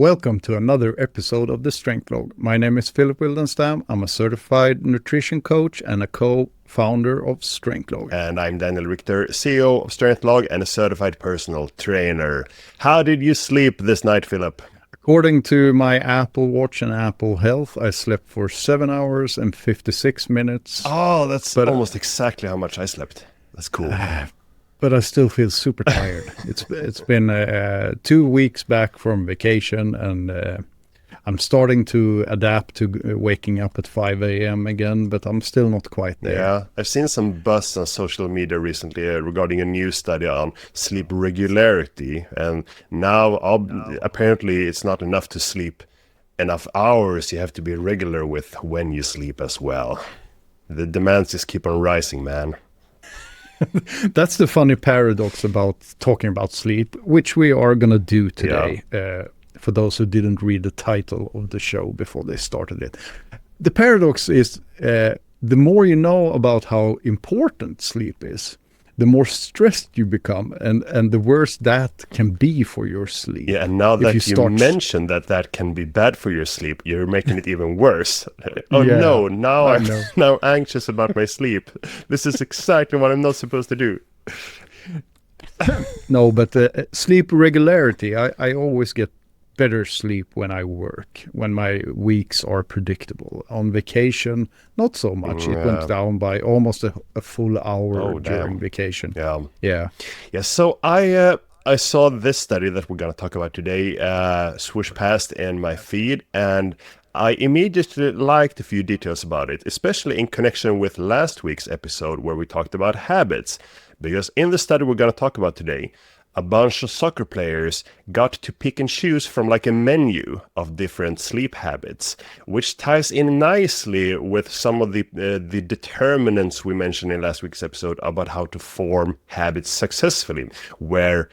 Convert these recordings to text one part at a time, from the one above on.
Welcome to another episode of the Strength Log. My name is Philip Wildenstam. I'm a certified nutrition coach and a co-founder of Strength Log. And I'm Daniel Richter, CEO of Strength Log and a certified personal trainer. How did you sleep this night, Philip? According to my Apple Watch and Apple Health, I slept for 7 hours and 56 minutes. Oh, that's almost exactly how much I slept. That's cool. But I still feel super tired. It's been 2 weeks back from vacation, and I'm starting to adapt to waking up at 5 a.m. again, but I'm still not quite there. Yeah, I've seen some buzz on social media recently regarding a new study on sleep regularity, and now apparently it's not enough to sleep enough hours. You have to be regular with when you sleep as well. The demands just keep on rising, man. That's the funny paradox about talking about sleep, which we are going to do today, for those who didn't read the title of the show before they started it. The paradox is the more you know about how important sleep is, the more stressed you become, and the worse that can be for your sleep. Yeah, and now that you mentioned that can be bad for your sleep, you're making it even worse. No, now I'm now anxious about my sleep. This is exactly what I'm not supposed to do. No, but sleep regularity, I always get better sleep when I work, when my weeks are predictable. On vacation, not so much. It went down by almost a full hour during vacation. Yeah. So I saw this study that we're going to talk about today swoosh past in my feed, and I immediately liked a few details about it, especially in connection with last week's episode where we talked about habits. Because in the study we're going to talk about today, a bunch of soccer players got to pick and choose from like a menu of different sleep habits, which ties in nicely with some of the determinants we mentioned in last week's episode about how to form habits successfully, where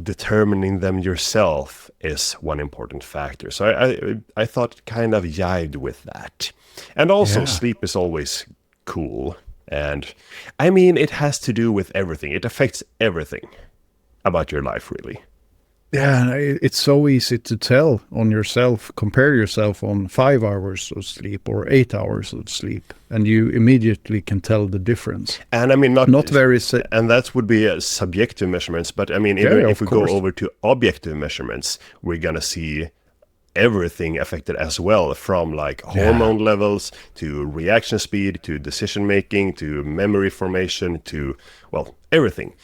determining them yourself is one important factor. So I thought it kind of jived with that. And also sleep is always cool. And I mean, it has to do with everything. It affects everything about your life, really. Yeah, it's so easy to tell on yourself, compare yourself on 5 hours of sleep or 8 hours of sleep, and you immediately can tell the difference. And I mean, not very... and that would be subjective measurements, but I mean, even if we go over to objective measurements, we're going to see everything affected as well, from like hormone levels to reaction speed to decision making to memory formation to, well, everything.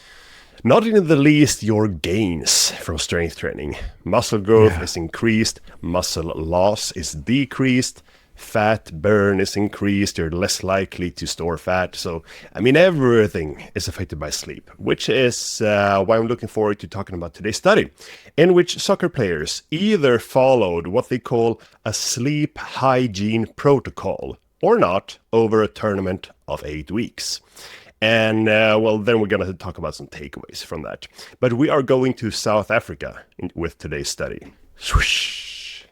Not in the least your gains from strength training. Muscle growth is increased, muscle loss is decreased, fat burn is increased, you're less likely to store fat. So, I mean, everything is affected by sleep, which is why I'm looking forward to talking about today's study, in which soccer players either followed what they call a sleep hygiene protocol or not over a tournament of 8 weeks. And, then we're going to talk about some takeaways from that. But we are going to South Africa with today's study. Swoosh!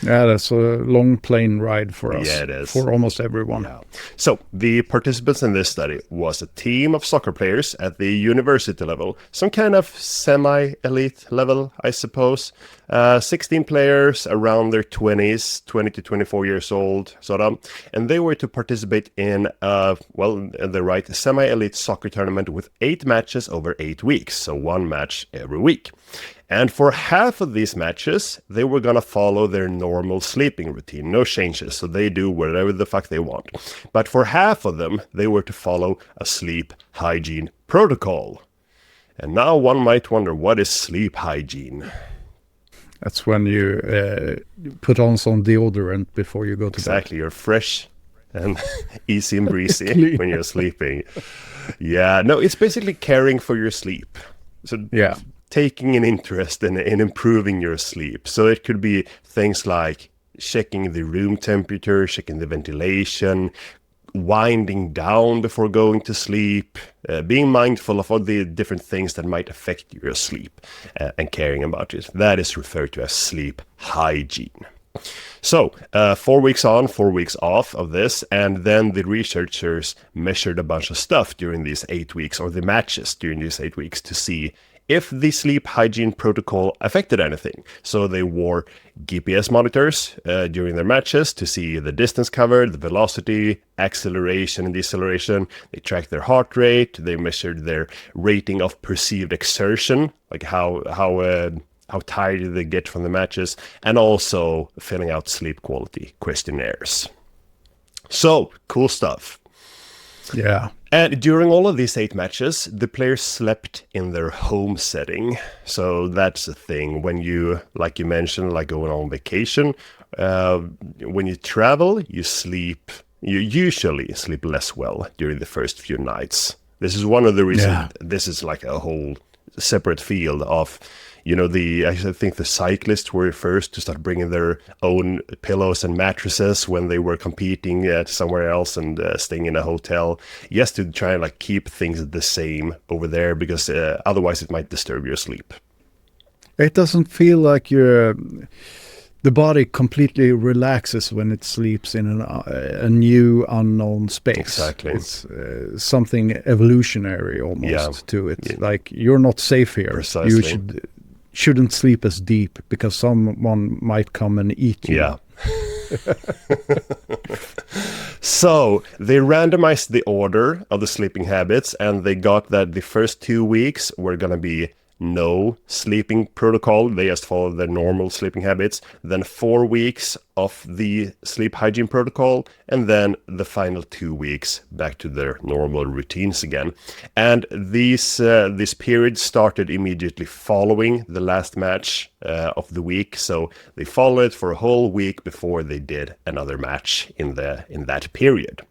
Yeah, that's a long plane ride for us. Yeah, it is. For almost everyone. Yeah. So, the participants in this study was a team of soccer players at the university level, some kind of semi-elite level, I suppose. 16 players around their 20s, 20 to 24 years old, sort of. And they were to participate in, semi-elite soccer tournament with 8 matches over 8 weeks. So, 1 match every week. And for half of these matches, they were going to follow their normal sleeping routine. No changes, so they do whatever the fuck they want. But for half of them, they were to follow a sleep hygiene protocol. And now one might wonder, what is sleep hygiene? That's when you put on some deodorant before you go to bed. Exactly, you're fresh and easy and breezy when you're sleeping. Yeah, no, it's basically caring for your sleep. So taking an interest in improving your sleep. So it could be things like checking the room temperature, checking the ventilation, winding down before going to sleep, being mindful of all the different things that might affect your sleep and caring about it. That is referred to as sleep hygiene. So 4 weeks on, 4 weeks off of this, and then the researchers measured a bunch of stuff during these 8 weeks, or the matches during these 8 weeks, to see if the sleep hygiene protocol affected anything. So they wore GPS monitors during their matches to see the distance covered, the velocity, acceleration and deceleration. They tracked their heart rate. They measured their rating of perceived exertion, like how tired they get from the matches, and also filling out sleep quality questionnaires. So, cool stuff. Yeah. And during all of these 8 matches, the players slept in their home setting. So that's the thing. When you, like you mentioned, like going on vacation, when you travel, you usually sleep less well during the first few nights. This is one of the reasons. This is like a whole separate field of, I think the cyclists were first to start bringing their own pillows and mattresses when they were competing somewhere else and staying in a hotel, just to try and like keep things the same over there, because otherwise it might disturb your sleep. It doesn't feel like the body completely relaxes when it sleeps in a new unknown space. Exactly. It's something evolutionary almost to it. Yeah. Like, you're not safe here. Precisely. You shouldn't sleep as deep because someone might come and eat you. Yeah. So they randomized the order of the sleeping habits, and they got that the first 2 weeks were going to be no sleeping protocol. They just followed their normal sleeping habits. Then 4 weeks of the sleep hygiene protocol, and then the final 2 weeks back to their normal routines again. And this period started immediately following the last match of the week. So they followed it for a whole week before they did another match in that period.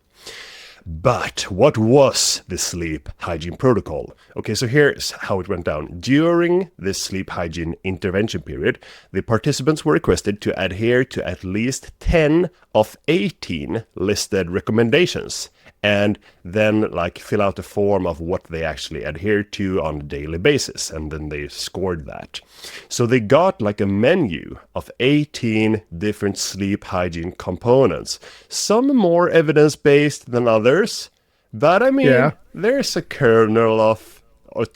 But what was the sleep hygiene protocol? Okay, so here's how it went down. During this sleep hygiene intervention period, the participants were requested to adhere to at least 10 of 18 listed recommendations, and then like fill out a form of what they actually adhere to on a daily basis, and then they scored that. So they got like a menu of 18 different sleep hygiene components, some more evidence-based than others, but I mean, there's a kernel of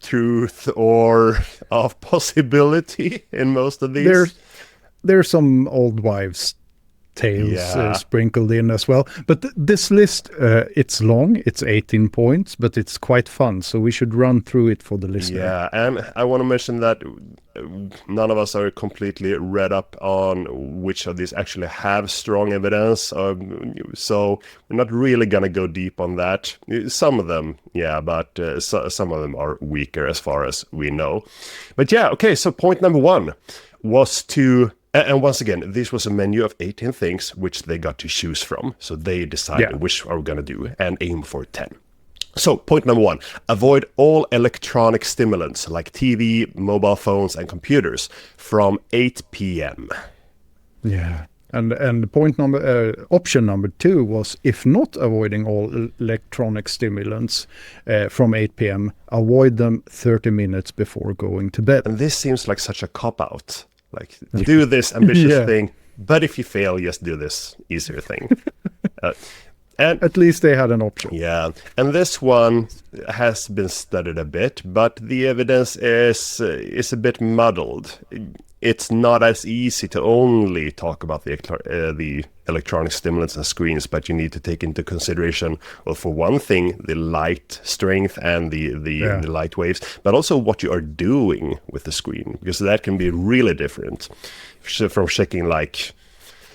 truth or of possibility in most of these. There's some old wives' tales sprinkled in as well. But this list, it's long, it's 18 points, but it's quite fun. So we should run through it for the listener. Yeah, and I want to mention that none of us are completely read up on which of these actually have strong evidence. So we're not really going to go deep on that. Some of them, but some of them are weaker as far as we know. But okay, so point number 1 was to... And once again, this was a menu of 18 things which they got to choose from. So they decided which are we going to do and aim for 10. So point number 1, avoid all electronic stimulants like TV, mobile phones and computers from 8 p.m. Yeah. And option number 2 was, if not avoiding all electronic stimulants from 8 p.m., avoid them 30 minutes before going to bed. And this seems like such a cop-out. Like, do this ambitious thing, but if you fail, just do this easier thing. And at least they had an option. Yeah, and this one has been studied a bit, but the evidence is a bit muddled. It's not as easy to only talk about the electronic stimulants and screens, but you need to take into consideration, well, for one thing, the light strength and the light waves, but also what you are doing with the screen, because that can be really different from checking like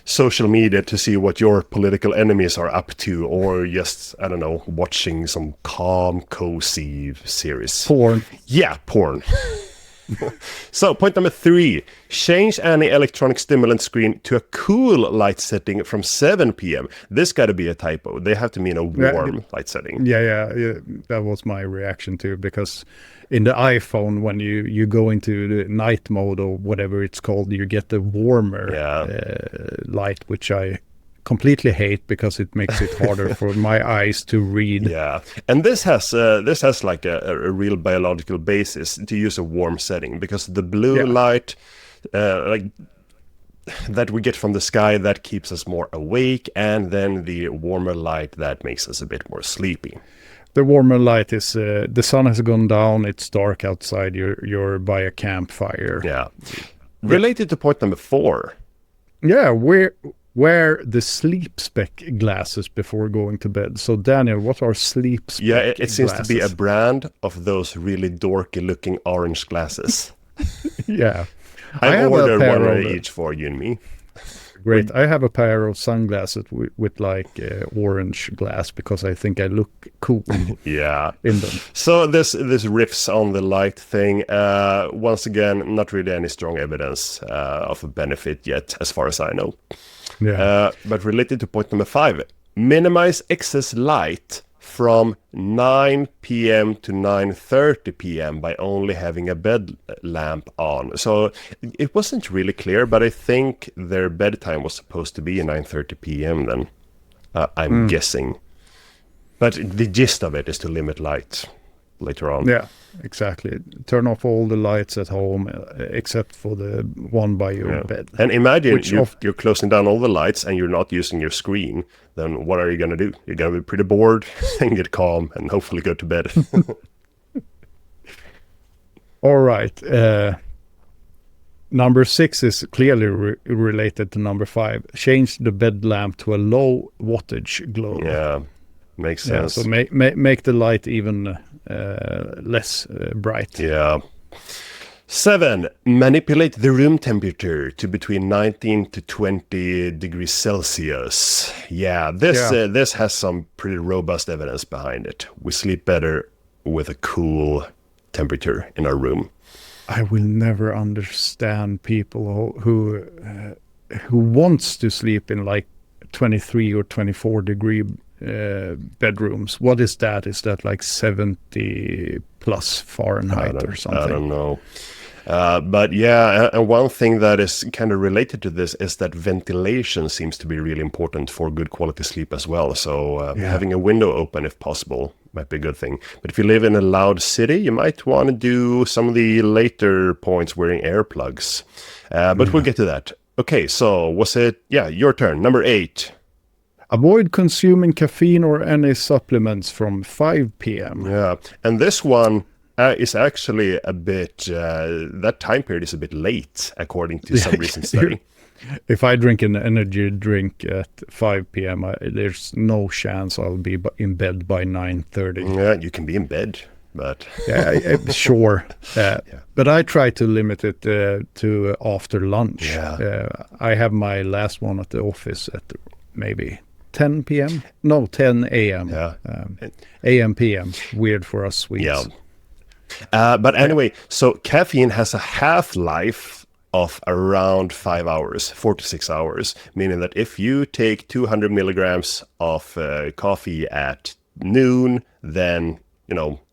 social media to see what your political enemies are up to, or just, I don't know, watching some calm, cozy series. Porn. Yeah, porn. So, point number 3, change any electronic stimulant screen to a cool light setting from 7 p.m. This got to be a typo. They have to mean a warm light setting. Yeah, that was my reaction too, because in the iPhone, when you go into the night mode or whatever it's called, you get the warmer light, which I completely hate because it makes it harder for my eyes to read. Yeah, and this has like a real biological basis to use a warm setting, because the blue light like that we get from the sky, that keeps us more awake, and then the warmer light that makes us a bit more sleepy. The warmer light is the sun has gone down. It's dark outside. You're by a campfire. Yeah. Related to point number 4. Yeah, wear the sleep spec glasses before going to bed. So Daniel, what are sleep spec glasses? Yeah, it seems to be a brand of those really dorky looking orange glasses. Yeah. I ordered one each for you and me. Great. I have a pair of sunglasses with like orange glass because I think I look cool in them. So this riffs on the light thing. Once again, not really any strong evidence of a benefit yet, as far as I know. Yeah. But related to point number 5, minimize excess light from 9 p.m. to 9:30 p.m. by only having a bed lamp on. So it wasn't really clear, but I think their bedtime was supposed to be 9:30 p.m. then. I'm guessing. But the gist of it is to limit light later on. Yeah, exactly. Turn off all the lights at home except for the one by your bed. And imagine you're closing down all the lights and you're not using your screen. Then what are you going to do? You're going to be pretty bored and get calm and hopefully go to bed. All right. Number 6 is clearly related to number 5. Change the bed lamp to a low wattage globe. Yeah, makes sense. So make the light even less bright. Yeah. 7, manipulate the room temperature to between 19 to 20 degrees Celsius. Yeah, this has some pretty robust evidence behind it. We sleep better with a cool temperature in our room. I will never understand people who wants to sleep in like 23 or 24 degree bedrooms. What is that? Is that like 70 plus Fahrenheit or something? I don't know. But yeah, and one thing that is kind of related to this is that ventilation seems to be really important for good quality sleep as well. So having a window open, if possible, might be a good thing. But if you live in a loud city, you might want to do some of the later points wearing earplugs. But we'll get to that. Okay, so was it, your turn, number 8. Avoid consuming caffeine or any supplements from 5 p.m. Yeah, and this one is actually a bit, that time period is a bit late, according to some recent study. If I drink an energy drink at 5 p.m., there's no chance I'll be in bed by 9:30. Yeah, you can be in bed, but... Sure. But I try to limit it to after lunch. Yeah. I have my last one at the office at maybe 10 p.m. No, 10 a.m. Yeah. A.m. p.m. Weird for us Swedes. Yeah. But anyway, so caffeine has a half-life of around 5 hours, 4 to 6 hours, meaning that if you take 200 milligrams of coffee at noon, then,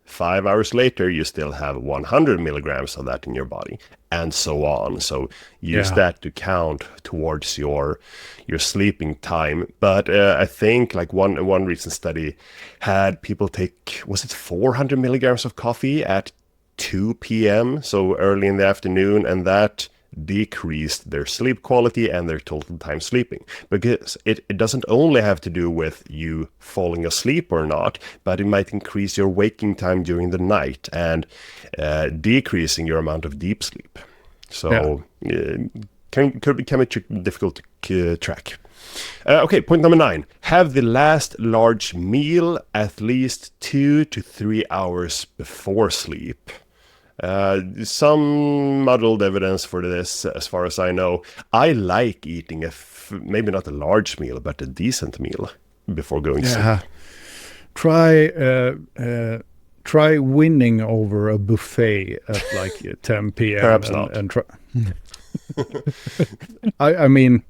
5 hours later, you still have 100 milligrams of that in your body, and so on. So use that to count towards your sleeping time. But I think like one recent study had people take, was it 400 milligrams of coffee at 2 p.m., so early in the afternoon, and that decreased their sleep quality and their total time sleeping, because it doesn't only have to do with you falling asleep or not, but it might increase your waking time during the night and decreasing your amount of deep sleep. So could become difficult to track. Okay, point number 9. Have the last large meal at least 2 to 3 hours before sleep. Some muddled evidence for this, as far as I know. I like eating maybe not a large meal, but a decent meal before going to sleep. Try winning over a buffet at like 10 p.m. Perhaps not. And try. I mean,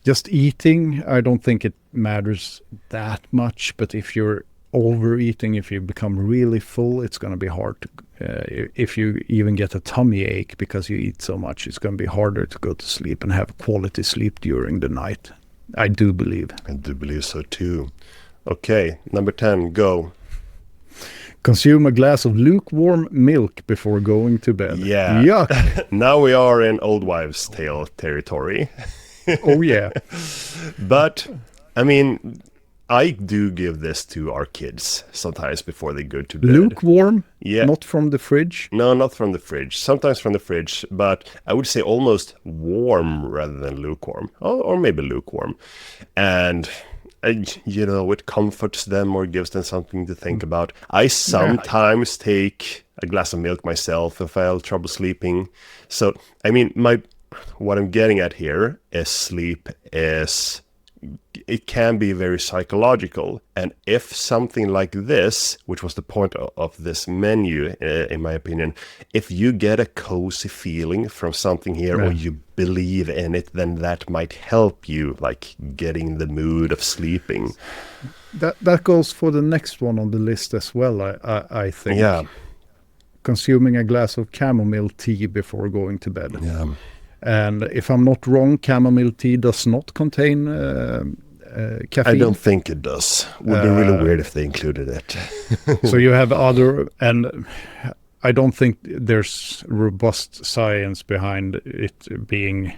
just eating, I don't think it matters that much. But if you're overeating, if you become really full, it's going to be hard to. If you even get a tummy ache because you eat so much, it's going to be harder to go to sleep and have quality sleep during the night. I do believe. I do believe so too. Okay, number 10, go. Consume a glass of lukewarm milk before going to bed. Yeah. Yuck. Now we are in old wives' tale territory. Oh, yeah. But, I mean, I do give this to our kids sometimes before they go to bed. Lukewarm? Yeah. Not from the fridge? No, not from the fridge. Sometimes from the fridge, but I would say almost warm rather than lukewarm. Or maybe lukewarm. And, it comforts them or gives them something to think about. I sometimes take a glass of milk myself if I have trouble sleeping. So, I mean, what I'm getting at here is sleep it can be very psychological, and if something like this, which was the point of this menu, in my opinion, if you get a cozy feeling from something here, or you believe in it, then that might help you, like, getting the mood of sleeping. That goes for the next one on the list as well, I think. Yeah. Consuming a glass of chamomile tea before going to bed. Yeah. And if I'm not wrong, chamomile tea does not contain caffeine. I don't think it does. It would be really weird if they included it. So you have and I don't think there's robust science behind it being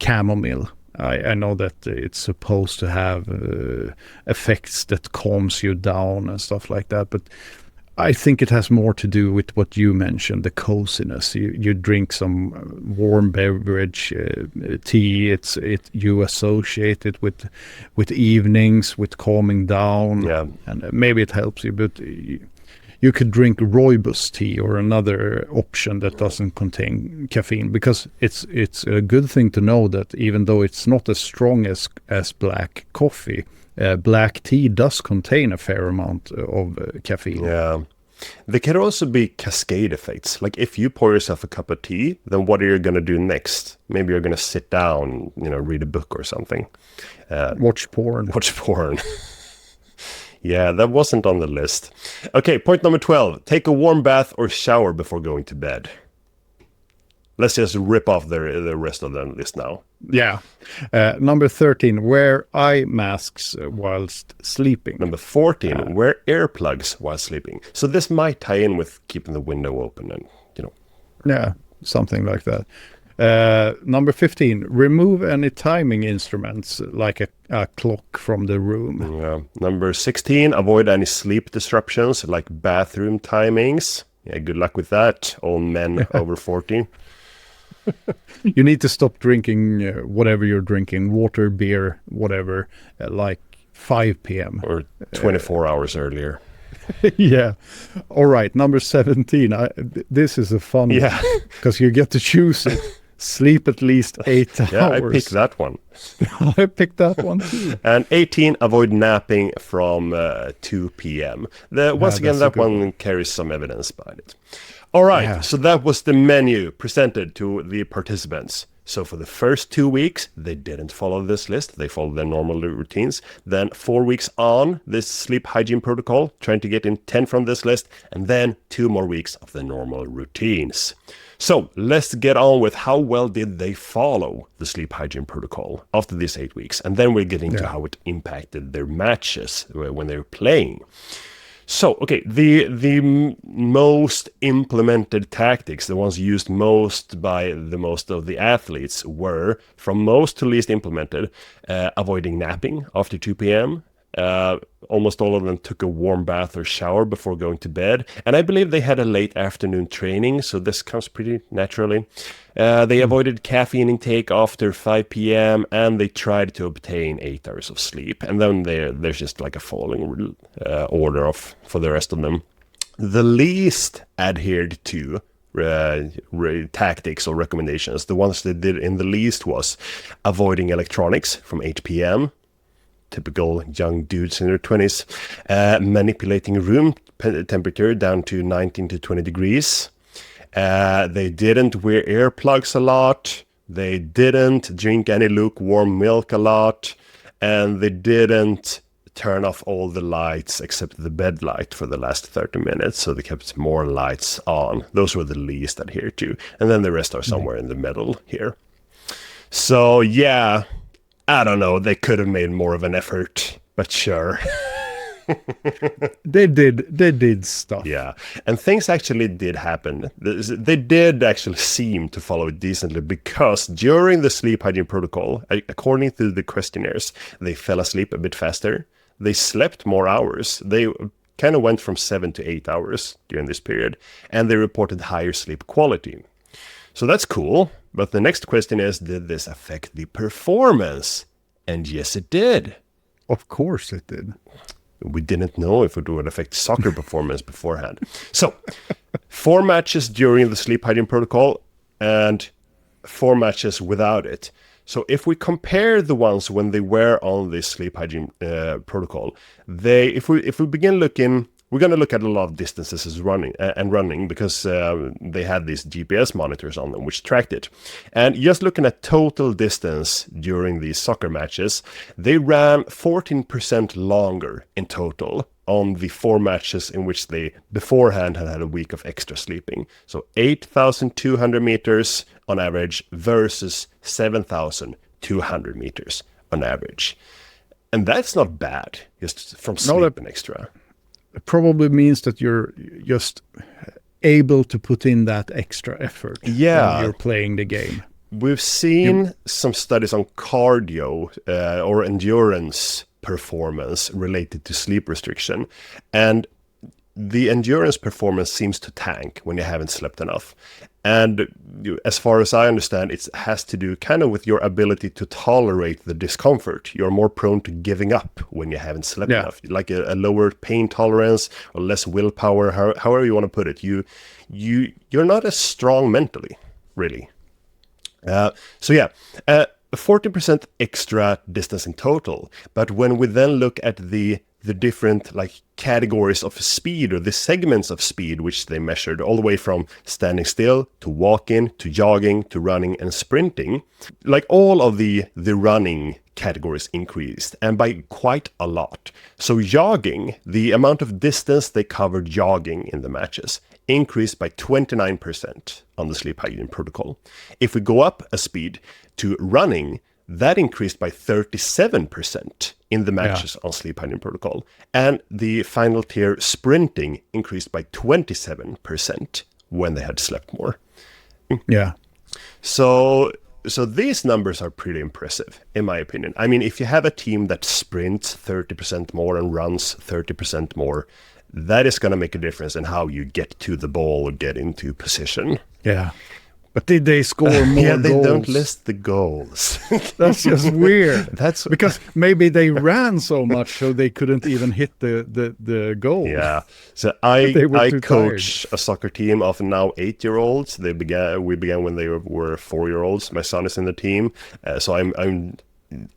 chamomile. I know that it's supposed to have effects that calms you down and stuff like that, but I think it has more to do with what you mentioned, the coziness. You drink some warm beverage, tea. You associate it with evenings, with calming down, and maybe it helps you. But you could drink rooibos tea or another option that doesn't contain caffeine, because it's a good thing to know that even though it's not as strong as black coffee, black tea does contain a fair amount of caffeine. Yeah. There can also be cascade effects. Like if you pour yourself a cup of tea, then what are you going to do next? Maybe you're going to sit down, read a book or something. Watch porn. Watch porn. Yeah, that wasn't on the list. Okay, point number 12. Take a warm bath or shower before going to bed. Let's just rip off the rest of the list now. Yeah. Number 13, wear eye masks whilst sleeping. Number 14, wear earplugs while sleeping. So this might tie in with keeping the window open and, Yeah, something like that. Number 15, remove any timing instruments like a clock from the room. Yeah. Number 16, avoid any sleep disruptions like bathroom timings. Yeah, good luck with that, all men over 40. You need to stop drinking whatever you're drinking, water, beer, whatever, like 5 p.m. Or 24 hours earlier. Yeah. All right. Number 17. This is a fun one, because you get to choose it. Sleep at least 8 hours. Yeah, I picked that one. I picked that one too. And 18, avoid napping from 2 p.m. Once again, that one carries some evidence behind it. All right, so that was the menu presented to the participants. So for the first 2 weeks, they didn't follow this list. They followed their normal routines. Then 4 weeks on, this sleep hygiene protocol, trying to get in 10 from this list. And then 2 more weeks of the normal routines. So let's get on with how well did they follow the sleep hygiene protocol after these 8 weeks. And then we'll get into how it impacted their matches when they were playing. So, okay, the most implemented tactics, the ones used most by the most of the athletes, were, from most to least implemented, avoiding napping after 2 p.m., almost all of them took a warm bath or shower before going to bed. And I believe they had a late afternoon training, so this comes pretty naturally. They avoided caffeine intake after 5 p.m. and they tried to obtain 8 hours of sleep. And then there's just like a falling order for the rest of them. The least adhered to tactics or recommendations, the ones they did in the least, was avoiding electronics from 8 p.m., typical young dudes in their 20s, manipulating room temperature down to 19 to 20 degrees. They didn't wear earplugs a lot. They didn't drink any lukewarm milk a lot. And they didn't turn off all the lights except the bed light for the last 30 minutes. So they kept more lights on. Those were the least adhered to. And then the rest are somewhere in the middle here. So, yeah, I don't know. They could have made more of an effort, but sure. They did stuff. Yeah, and things actually did happen. They did actually seem to follow it decently, because during the sleep hygiene protocol, according to the questionnaires, they fell asleep a bit faster. they slept more hours. They kind of went from 7 to 8 hours during this period, and they reported higher sleep quality. So that's cool. But the next question is, did this affect the performance? And yes, it did. Of course it did. We didn't know if it would affect soccer performance beforehand. So 4 matches during the sleep hygiene protocol and 4 matches without it. So if we compare the ones when they were on this sleep hygiene protocol, if we begin looking, we're going to look at a lot of distances as running because they had these GPS monitors on them which tracked it. And just looking at total distance during these soccer matches, they ran 14% longer in total on the 4 matches in which they beforehand had a week of extra sleeping. So 8,200 meters on average versus 7,200 meters on average. And that's not bad, just from sleeping extra. It probably means that you're just able to put in that extra effort when you're playing the game. We've seen some studies on cardio or endurance performance related to sleep restriction, and the endurance performance seems to tank when you haven't slept enough. And as far as I understand, it has to do kind of with your ability to tolerate the discomfort. You're more prone to giving up when you haven't slept enough, like a lower pain tolerance or less willpower, however you want to put it. You're not as strong mentally, really. 40% extra distance in total. But when we then look at the different like categories of speed, or the segments of speed which they measured, all the way from standing still to walking to jogging to running and sprinting, like all of the running categories increased, and by quite a lot. So jogging, the amount of distance they covered jogging in the matches, increased by 29% on the sleep hygiene protocol. If we go up a speed to running, that increased by 37% in the matches on sleep hygiene protocol. And the final tier sprinting increased by 27% when they had slept more. Yeah. So these numbers are pretty impressive, in my opinion. I mean, if you have a team that sprints 30% more and runs 30% more, that is going to make a difference in how you get to the ball or get into position. Yeah. But did they score more goals? They don't list the goals. That's just weird. That's because maybe they ran so much so they couldn't even hit the goal. Yeah. So I coach a soccer team of now 8-year-olds. We began when they were 4-year-olds. My son is in the team, so I'm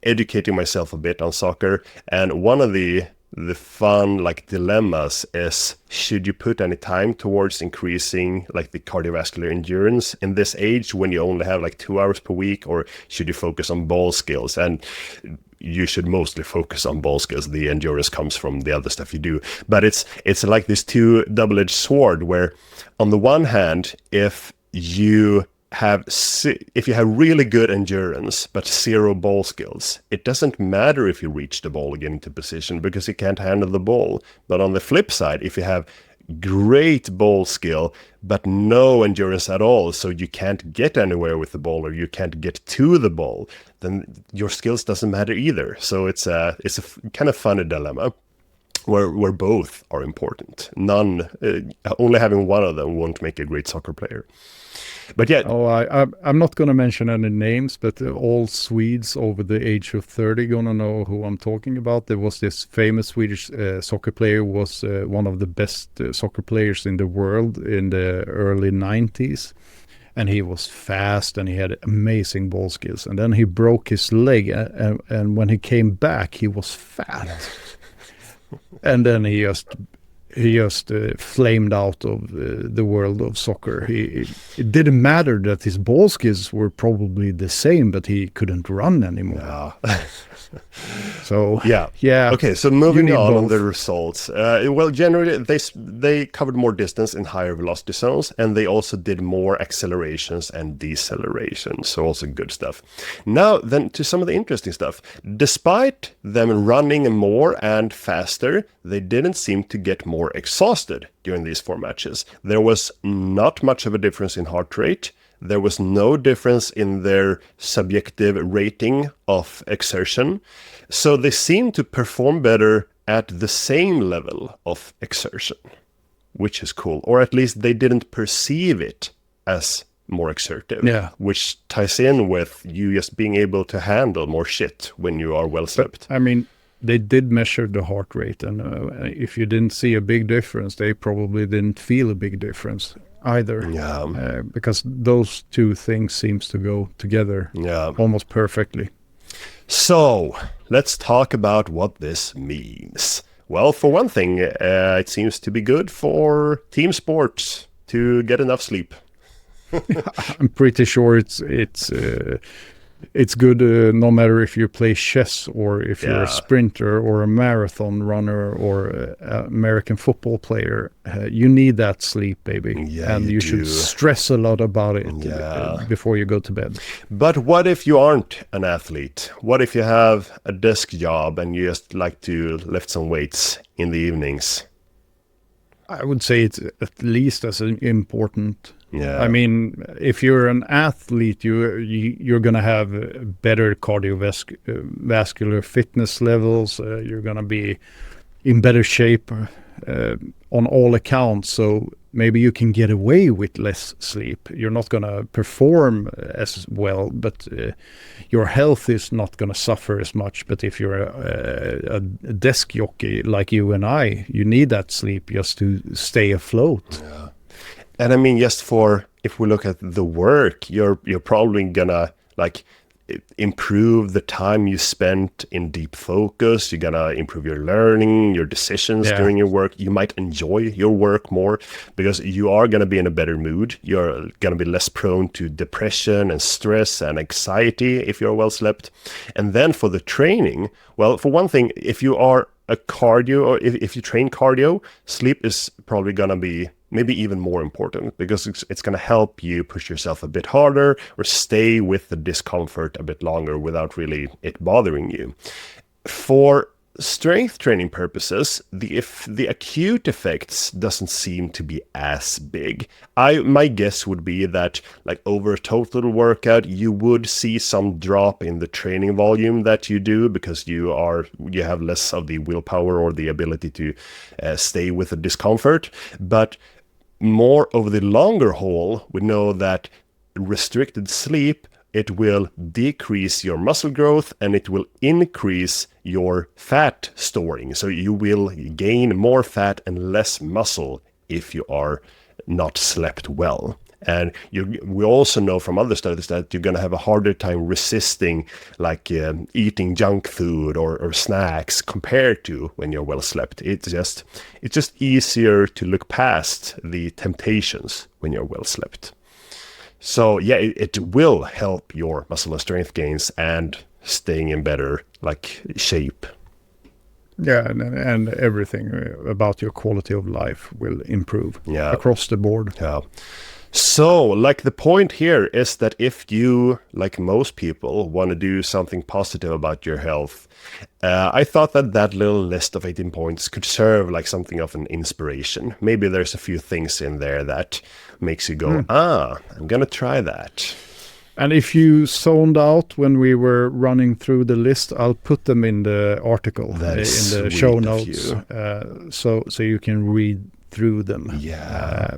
educating myself a bit on soccer. And one of the fun like dilemmas is, should you put any time towards increasing like the cardiovascular endurance in this age when you only have like 2 hours per week, or should you focus on ball skills? And you should mostly focus on ball skills. The endurance comes from the other stuff you do. But it's like this two double-edged sword, where on the one hand, if you have really good endurance but 0 ball skills, it doesn't matter if you reach the ball or get into position because you can't handle the ball. But on the flip side, if you have great ball skill but no endurance at all, so you can't get anywhere with the ball or you can't get to the ball, then your skills doesn't matter either. So it's a kind of funny dilemma where both are important. Only having one of them won't make a great soccer player. But yeah. I'm not going to mention any names, but all Swedes over the age of 30 going to know who I'm talking about. There was this famous Swedish soccer player, was one of the best soccer players in the world in the early 90s. And he was fast and he had amazing ball skills. And then he broke his leg, and when he came back, he was fat. And then he just flamed out of the world of soccer. It didn't matter that his ball skills were probably the same, but he couldn't run anymore. Yeah. So yeah. Okay, so moving on the results. Well, generally they covered more distance in higher velocity zones, and they also did more accelerations and decelerations. So also good stuff. Now then to some of the interesting stuff. Despite them running more and faster, they didn't seem to get more exhausted during these 4 matches. There was not much of a difference in heart rate. There was no difference in their subjective rating of exertion. So they seemed to perform better at the same level of exertion, which is cool. Or at least they didn't perceive it as more exertive, which ties in with you just being able to handle more shit when you are well slept. But, I mean, they did measure the heart rate, and if you didn't see a big difference, they probably didn't feel a big difference either. Because those two things seems to go together almost perfectly. So let's talk about what this means. Well, for one thing, it seems to be good for team sports to get enough sleep. I'm pretty sure it's good no matter if you play chess or if you're a sprinter or a marathon runner or an American football player. You need that sleep, baby. And you should stress a lot about it before you go to bed. But what if you aren't an athlete? What if you have a desk job and you just like to lift some weights in the evenings? I would say it's at least as important. I mean, if you're an athlete, you're going to have better cardiovascular fitness levels. You're going to be in better shape on all accounts. So maybe you can get away with less sleep. You're not going to perform as well, but your health is not going to suffer as much. But if you're a desk jockey like you and I, you need that sleep just to stay afloat. Yeah. And I mean, just if we look at the work, you're probably gonna like improve the time you spent in deep focus. You're gonna improve your learning, your decisions during your work. You might enjoy your work more because you are gonna be in a better mood. You're gonna be less prone to depression and stress and anxiety if you're well slept. And then for the training, well, for one thing, if you are a cardio or if you train cardio, sleep is probably gonna be maybe even more important because it's going to help you push yourself a bit harder or stay with the discomfort a bit longer without really it bothering you. For strength training purposes, the acute effects doesn't seem to be as big. My guess would be that like over a total workout, you would see some drop in the training volume that you do because you have less of the willpower or the ability to stay with the discomfort. But more over the longer haul, we know that restricted sleep, it will decrease your muscle growth and it will increase your fat storing. So you will gain more fat and less muscle if you are not slept well. And we also know from other studies that you're going to have a harder time resisting like eating junk food or snacks compared to when you're well slept. It's just easier to look past the temptations when you're well slept. So yeah, it will help your muscle and strength gains and staying in better like shape. Yeah, and everything about your quality of life will improve across the board. Yeah. So, like the point here is that if you, like most people, want to do something positive about your health, I thought that little list of 18 points could serve like something of an inspiration. Maybe there's a few things in there that makes you go, I'm going to try that. And if you zoned out when we were running through the list, I'll put them in the article, in the show notes, so you can read through them. Yeah.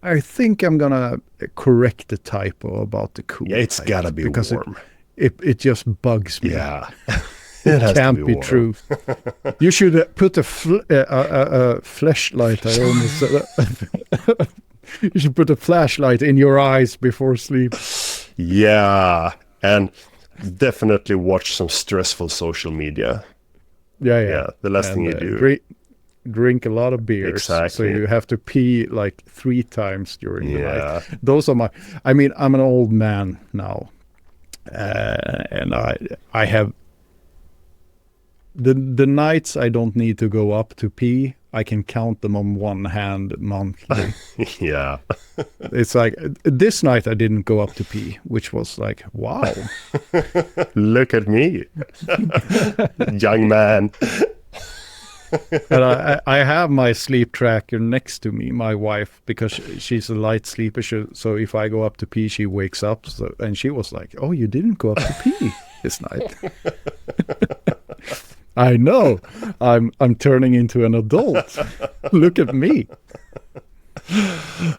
I think I'm gonna correct the typo about the cool. Yeah, it's gotta be because warm. It just bugs me. Yeah, it can't be true. You should put a flashlight. I almost said you should put a flashlight in your eyes before sleep. Yeah, and definitely watch some stressful social media. Yeah. The last thing you do. Drink a lot of beers, exactly. So you have to pee like 3 times during the night. Those are I'm an old man now, and I have the nights I don't need to go up to pee. I can count them on one hand monthly. Yeah, it's like this night I didn't go up to pee, which was like, wow. Look at me, young man. And I have my sleep tracker next to me, my wife, because she's a light sleeper. So if I go up to pee, she wakes up. And she was like, "Oh, you didn't go up to pee this night." I know. I'm turning into an adult. Look at me.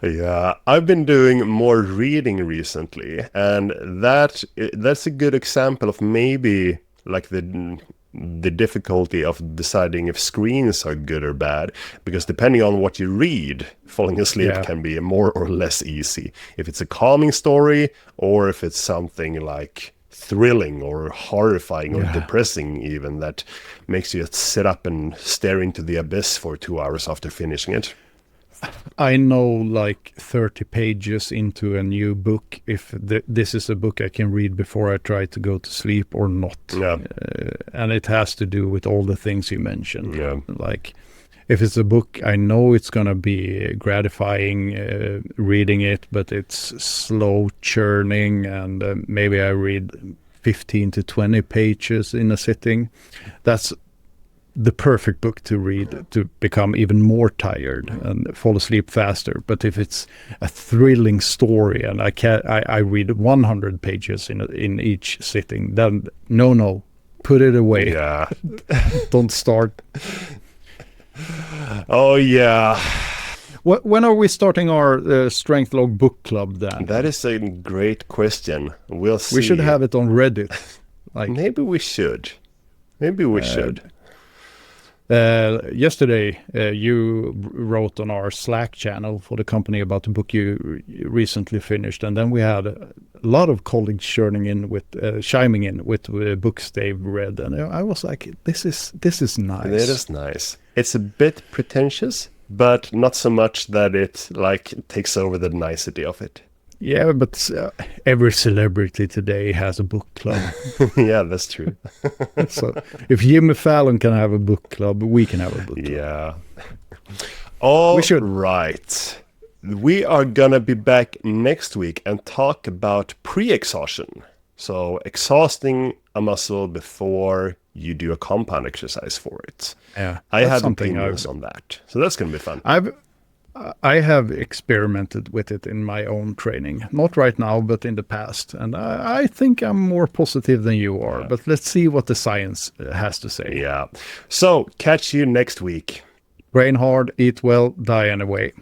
Yeah, I've been doing more reading recently, and that's a good example of maybe like the difficulty of deciding if screens are good or bad, because depending on what you read, falling asleep can be more or less easy. If it's a calming story, or if it's something like thrilling or horrifying or depressing even, that makes you sit up and stare into the abyss for 2 hours after finishing it. I know like 30 pages into a new book if this is a book I can read before I try to go to sleep or not. Yeah. And it has to do with all the things you mentioned. Yeah. Like if it's a book, I know it's going to be gratifying reading it, but it's slow churning, and maybe I read 15 to 20 pages in a sitting. That's the perfect book to read to become even more tired and fall asleep faster. But if it's a thrilling story and I read 100 pages in each sitting, then no, put it away. Yeah. Don't start. Oh yeah. When are we starting our Strength Log book club then? That is a great question. We'll see. We should have it on Reddit. Like maybe we should. Yesterday, you wrote on our Slack channel for the company about the book you recently finished, and then we had a lot of colleagues chiming in with books they've read, and I was like, "This is nice." It is nice. It's a bit pretentious, but not so much that it like takes over the nicety of it. Yeah, but every celebrity today has a book club. Yeah, that's true. So if Jimmy Fallon can have a book club, we can have a book club. Yeah. All right. We are gonna be back next week and talk about pre-exhaustion. So exhausting a muscle before you do a compound exercise for it. Yeah, I have opinions on that. So that's gonna be fun. I have experimented with it in my own training. Not right now, but in the past. And I think I'm more positive than you are. Yeah. But let's see what the science has to say. Yeah. So, catch you next week. Train hard, eat well, die anyway.